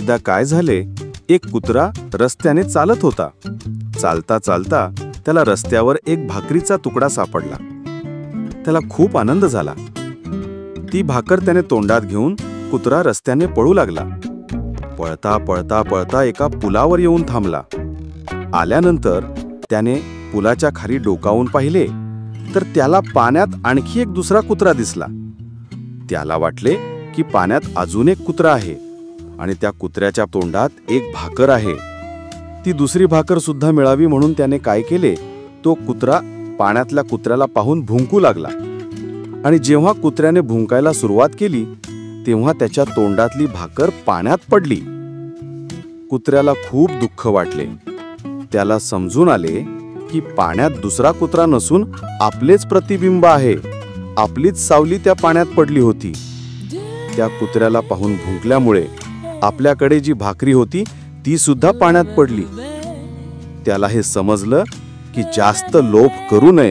एकदा काय झाले, एक कुत्रा रस्त्याने चालत होता. चालता चालता त्याला रस्त्यावर एक भाकरीचा तुकडा सापडला. त्याला खूप आनंद झाला. ती भाकर त्याने तोंडात घेऊन कुत्रा रस्त्याने पळू लागला. पळता पळता पळता एका पुलावर येऊन थांबला. आल्यानंतर त्याने पुलाच्या खाली डोकावून पाहिले तर त्याला पाण्यात आणखी एक दुसरा कुत्रा दिसला. त्याला वाटले की पाण्यात अजून एक कुत्रा आहे आणि त्या कुत्र्याच्या तोंडात एक भाकर आहे. ती दुसरी भाकर सुद्धा मिळावी म्हणून त्याने काय केले, तो कुत्रा पाण्यातल्या कुत्र्याला पाहून भुंकू लागला. आणि जेव्हा कुत्र्याने भुंकायला सुरुवात केली तेव्हा त्याच्या तोंडातली भाकर पाण्यात पडली. कुत्र्याला खूप दुःख वाटले. त्याला समजून आले की पाण्यात दुसरा कुत्रा नसून आपलेच प्रतिबिंब आहे. आपलीच सावली त्या पाण्यात पडली होती. त्या कुत्र्याला पाहून भुंकल्यामुळे आपल्याकडे जी भाकरी होती ती सुद्धा पाण्यात पडली. त्याला हे समजलं की जास्त लोभ करू नये.